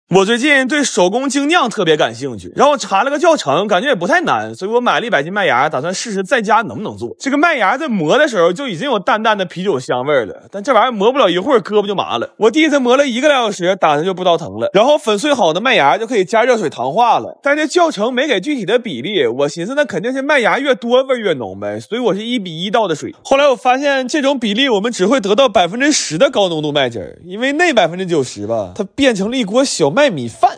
我最近對手工精釀特別感興趣，然後查了個教程，感覺也不太難，所以我買了100斤麥芽，打算試試在家能不能做。這個麥芽在磨的時候就已經有淡淡的啤酒香味了，但這玩意兒磨不了一會兒，胳膊就麻了。我第一次磨了1個多小時，打算就不知道疼了。然後粉碎好的麥芽就可以加熱水糖化了，但這教程沒給具體的比例，我尋思那肯定是麥芽越多味越濃唄，所以我是1比1倒的水。後來我發現這種比例我們只會得到10%的高濃度麥汁，因為那90%吧，它變成了一鍋小麥米飯。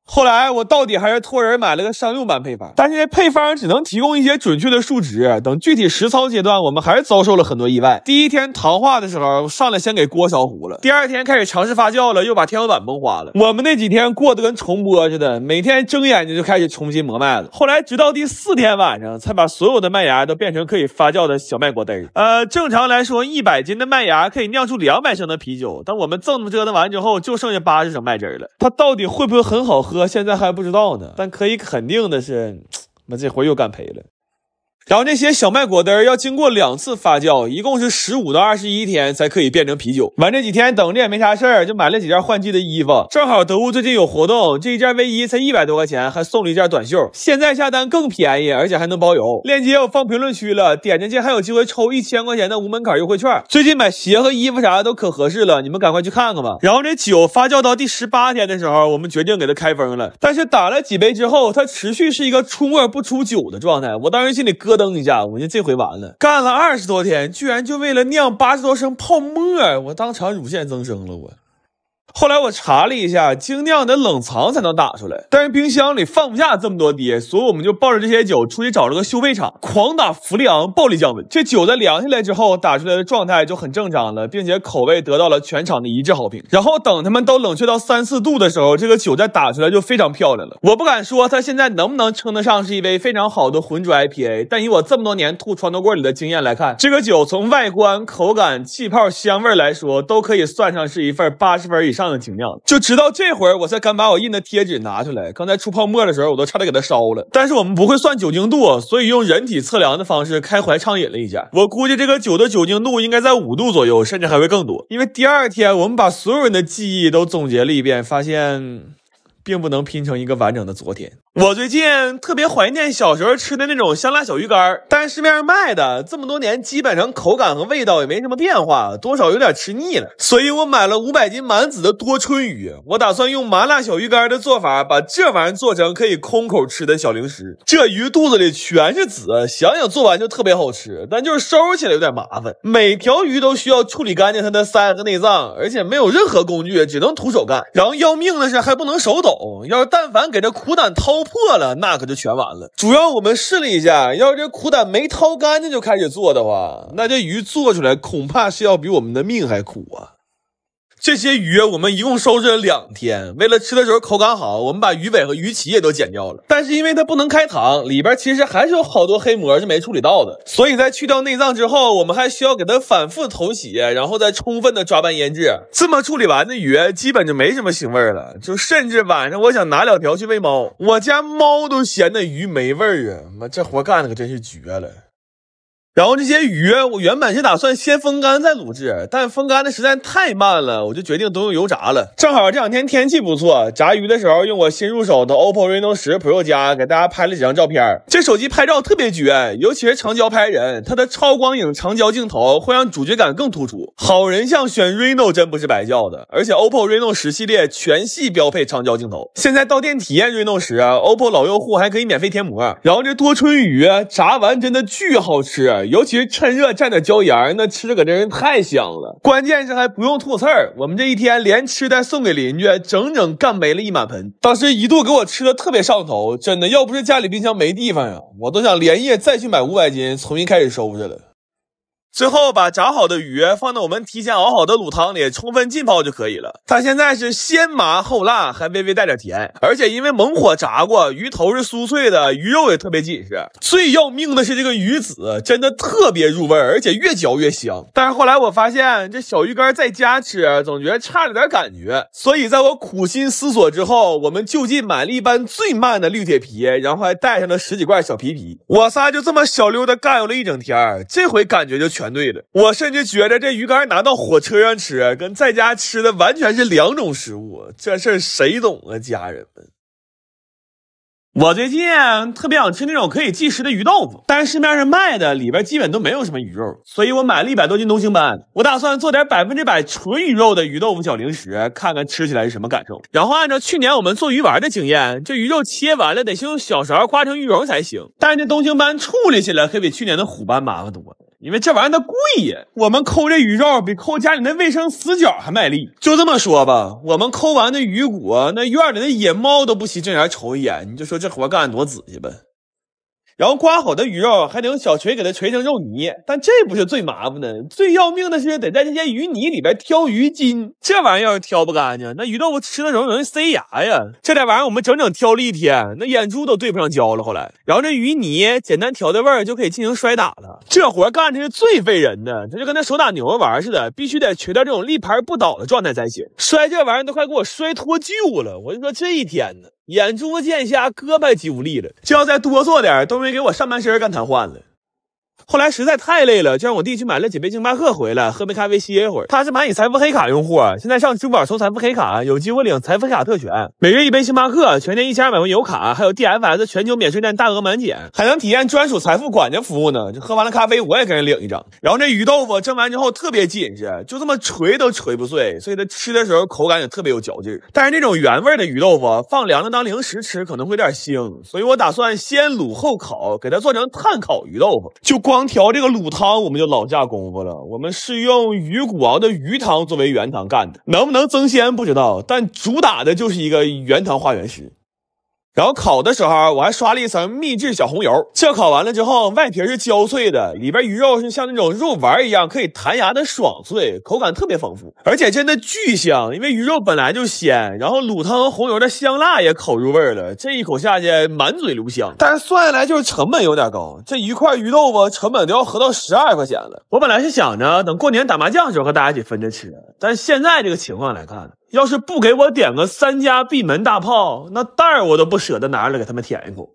後來我到底還是托人買了個商用版配方，但是这配方只能提供一些準確的數值，等具體實操階段我們還是遭受了很多意外。第一天糖化的時候上來先給鍋燒糊了，第二天開始嘗試發酵了，又把天花板崩花了。我們那幾天過得跟重播似的，每天睜眼睛就開始重新磨麥子。後來直到第4天晚上才把所有的麥芽都變成可以發酵的小麥果汁。正常來說100斤的麥芽可以釀出200升的啤酒，但我們這麼折騰完之後就剩下80升麥汁了。它到底會不会很好喝現在還不知道呢，但可以肯定的是，我這回又干賠了。然後這些小麥果汁要經過2次發酵，一共是15到21天才可以变成啤酒。完这幾天等着也沒啥事兒，就買了幾件換季的衣服。正好得物最近有活動，這一件衛衣才100多塊錢，還送了一件短袖。現在下單更便宜，而且還能包郵。鏈接我放評論區了，點進去還有機會抽1000塊錢的無門檻優惠券。最近買鞋和衣服啥的都可合適了，你們趕快去看看吧。然後這酒發酵到第18天的時候，我們決定給它開封了。但是打了幾杯之後，它持續是一個出沫不出酒的狀態。我當時心裡咯噔一下，我就這回完了，幹了20多天，居然就為了釀80多升泡沫，我當場乳腺增生了我。後來我查了一下，精釀得冷藏才能打出來，但是冰箱裡放不下這麼多滴，所以我們就抱着這些酒出去找了個修配廠，狂打氟利昂暴力降溫。這酒在涼下來之後打出來的狀態就很正常了，並且口味得到了全場的一致好評。然後等它們都冷卻到3、4度的時候，這個酒再打出來就非常漂亮了。我不敢說它現在能不能稱得上是一杯非常好的渾濁 IPA， 但以我這麼多年吐床頭櫃裡的經驗來看，這個酒從外觀、口感、氣泡、香味來說，都可以算上是一份80分以上的精釀。就直到這會兒我才敢把我印的貼紙拿出來，剛才出泡沫的時候我都差點給它燒了。但是我們不會算酒精度，所以用人體測量的方式開懷暢飲了一下。我估計這個酒的酒精度應該在5度左右，甚至還會更多。因為第2天我們把所有人的記憶都總結了一遍，發現並不能拼成一個完整的昨天。我最近特別懷念小時候吃的那種香辣小魚乾，但是市面上賣的這麼多年基本上口感和味道也沒什麼變化，多少有點吃膩了。所以我買了500斤滿籽的多春魚，我打算用麻辣小魚乾的做法把這玩意兒做成可以空口吃的小零食。這魚肚子裡全是籽，想想做完就特別好吃，但就是收起來有點麻煩。每條魚都需要處理乾淨它的鰓和內臟，而且沒有任何工具，只能徒手幹。然後要命的是還不能手抖，要是但凡給這苦膽掏破了，那可就全完了。主要我們試了一下，要是這苦膽沒掏乾淨就開始做的話，那這魚做出來恐怕是要比我們的命還苦啊。這些魚我們一共收拾了2天，為了吃的時候口感好，我們把魚尾和魚鰭也都剪掉了。但是因為它不能開膛，裡邊其實還是有好多黑膜是沒處理到的，所以在去掉內臟之後，我們還需要給它反复頭洗，然後再充分的抓拌醃制。這麼處理完的魚基本就沒什麼腥味了，就甚至晚上我想拿2條去餵貓，我家貓都嫌那魚沒味兒啊！媽，這活幹的可真是絕了。然後這些魚我原本是打算先風乾再滷制，但風乾的實在太慢了，我就決定都用油炸了。正好這2天天氣不錯，炸魚的時候用我新入手的 OPPO Reno 10 Pro 加給大家拍了幾張照片。這手機拍照特別絕，尤其是長焦拍人，它的超光影長焦鏡頭會讓主角感更突出。好人像選 Reno 真不是白叫的，而且 OPPO Reno 10系列全系標配長焦鏡頭。現在到店體驗 Reno 10 OPPO 老用戶還可以免費貼膜。然後這多春魚炸完真的巨好吃，尤其是趁熱蘸點椒鹽，那吃着可真是太香了。關鍵是還不用吐刺兒，我們這一天連吃帶送給鄰居，整整乾沒了1滿盆。當時一度給我吃的特別上頭，真的要不是家裡冰箱沒地方呀，我都想连夜再去買500斤，重新開始收拾了。最後把炸好的魚放到我們提前熬好的滷湯裡充分浸泡就可以了。它現在是先麻後辣，還微微帶點甜，而且因為猛火炸過，魚頭是酥脆的，魚肉也特別緊實。最要命的是這個魚籽真的特別入味，而且越嚼越香。但是後來我發現這小魚乾在家吃總覺得差了點感覺，所以在我苦心思索之後，我們就近買了一般最慢的綠鐵皮，然後還帶上了10幾罐小皮皮。我仨就這麼小溜的干游了1整天，這回感觉就全全對了。我甚至覺得這魚乾拿到火车上吃，跟在家吃的完全是2種食物。這事兒誰懂啊，家人們？我最近特別想吃那種可以即食的魚豆腐，但是市面上賣的裡邊基本都没有什麼魚肉，所以我買了100多斤東星斑。我打算做點100%純魚肉的魚豆腐小零食，看看吃起来是什麼感受。然後按照去年我們做魚丸的經驗，這魚肉切完了得先用小勺刮成魚蓉才行。但是这東星斑處理起來可比去年的虎斑麻煩多了。因為這玩意兒它貴呀，我們摳這魚肉比摳家裡那衛生死角還賣力。就這麼說吧，我們摳完的魚骨，那院裡的野貓都不惜正眼瞅一眼，你就說這活幹得多仔細吧。然後刮好的魚肉還得用小錘給它錘成肉泥，但這不是最麻煩的，最要命的是得在這些魚泥裡邊挑魚筋，這玩意兒要是挑不乾淨，那魚豆腐吃的容易塞牙呀。这点玩意兒我们整整挑了1天，那眼珠都对不上焦了。後來，然後這魚泥簡單調的味兒就可以進行摔打了。這活幹的是最費人的，這就跟那手打牛肉丸似的，必須得錘到這種立牌不倒的狀態才行。摔這玩意兒都快給我摔脫臼了，我就說這一天呢，眼珠見瞎，胳膊肌無力了，就要再多做點，都沒給我上半身幹癱瘓了。後來實在太累了，就讓我弟去買了幾杯星巴克回來，喝杯咖啡歇一會兒。他是蚂蟻財富黑卡用戶，現在上支付寶抽財富黑卡，有機會領財富黑卡特權，每月1杯星巴克，全年1200元油卡，還有 DFS 全球免稅店大額滿減，還能體驗專屬財富管家服務呢。這喝完了咖啡，我也跟人領一張。然後這魚豆腐蒸完之後特別緊實，就這麼錘都錘不碎，所以它吃的時候口感也特別有嚼勁。但是這種原味的魚豆腐放涼了當零食吃可能會有點腥，所以我打算先滷後烤，給它做成炭烤魚豆腐。就光調這個滷湯我們就老下功夫了，我們是用魚骨熬的魚湯作為原湯幹的，能不能增鮮不知道，但主打的就是一個原湯化原食。然後烤的時候我還刷了一層秘制小紅油，這烤完了之後外皮是焦脆的，裡邊魚肉是像那種肉丸一樣可以彈牙的爽脆，口感特別豐富，而且真的巨香，因為魚肉本來就鮮，然後滷湯紅油的香辣也口入味了，這一口下去滿嘴留香。但是算下來就是成本有點高，這一塊魚豆腐成本都要合到12塊錢了。我本來是想着等過年打麻將的時候和大家一起分着吃，但現在這個情況來看，要是不給我點個3家閉門大炮，那袋兒我都不捨得拿來給他們舔一口。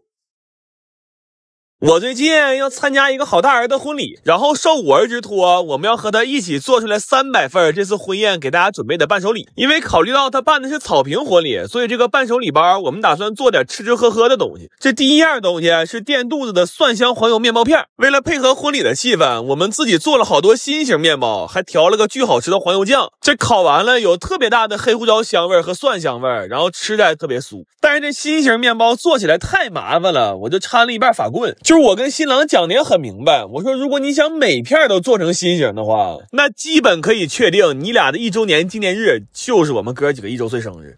我最近要參加一個好大兒的婚禮，然後受我兒之托，我們要和他一起做出來300份這次婚宴給大家準備的伴手禮。因為考慮到他辦的是草坪婚禮，所以這個伴手禮包我們打算做點吃吃喝喝的東西。這第一樣東西是墊肚子的蒜香黃油麵包片，為了配合婚禮的氣氛，我們自己做了好多新型麵包，還調了個巨好吃的黃油醬。這烤完了有特別大的黑胡椒香味和蒜香味，然後吃着還特別酥。但是這新型麵包做起來太麻煩了，我就摻了一半法棍。就是我跟新郎講的也很明白，我說如果你想每片都做成新型的話，那基本可以確定你倆的1周年紀念日就是我們哥幾個1周歲生日。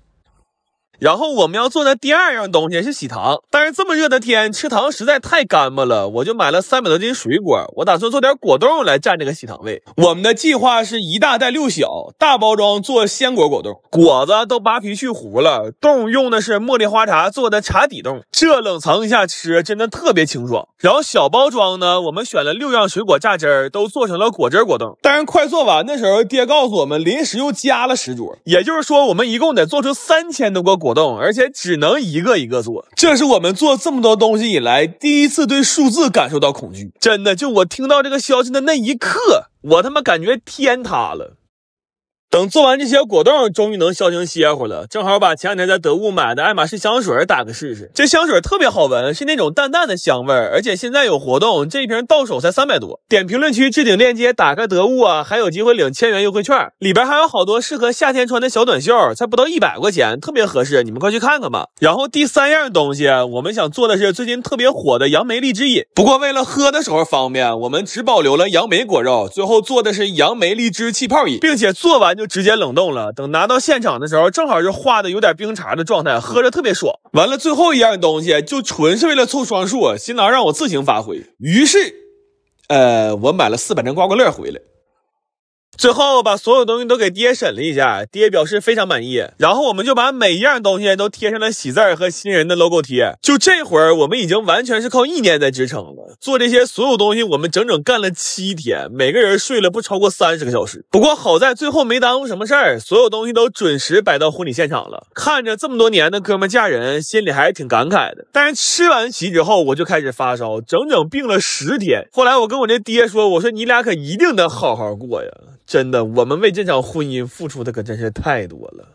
然後我們要做的第二樣東西是喜糖，但是這麼熱的天吃糖實在太乾巴了，我就買了300多斤水果，我打算做點果凍來蘸這個喜糖味。我們的計劃是1大帶6小，大包裝做鮮果果凍，果子都扒皮去核了，凍用的是茉莉花茶做的茶底凍，這冷藏一下吃真的特別清爽。然後小包裝呢，我們選了6樣水果榨汁兒，都做成了果汁果凍。但是快做完的時候，爹告訴我們臨時又加了10桌，也就是說我們一共得做出3000多個果凍，而且只能一個一個做。這是我們做這麼多東西以來第一次對數字感受到恐懼，真的，就我聽到這個消息的那一刻，我他媽感覺天塌了。等做完這些果凍，終於能消停歇會了。正好把前2天在得物買的愛馬仕香水打個試試。這香水特別好聞，是那種淡淡的香味，而且現在有活動，這一瓶到手才300多。點評論區置頂鏈接，打開得物啊，還有機會領1000元優惠券，裡邊還有好多適合夏天穿的小短袖，才不到100塊錢，特別合適，你們快去看看吧。然後第3樣東西，我們想做的是最近特別火的楊梅荔枝飲，不過為了喝的時候方便，我們只保留了楊梅果肉，最後做的是楊梅荔枝氣泡飲，並且做完就直接冷凍了，等拿到現場的時候正好是化的有點冰碴的狀態，喝着特別爽。完了最後一樣東西就純是為了湊雙數，新郎讓我自行發揮，於是我買了400張刮刮樂回來。最後把所有東西都給爹审了一下，爹表示非常滿意，然後我们就把每一樣東西都貼上了喜字和新人的 logo 貼。就這會兒，我們已經完全是靠意念在支撐了。做這些所有東西，我們整整幹了7天，每個人睡了不超過30個小時。不過好在最後沒耽誤什麼事兒，所有東西都準時擺到婚禮現場了。看着這麼多年的哥們嫁人，心裡還挺感慨的。但是吃完席之後，我就開始發燒，整整病了10天。後來我跟我這爹說，我說你倆可一定得好好過呀。真的，我們為這場婚姻付出的可真是太多了。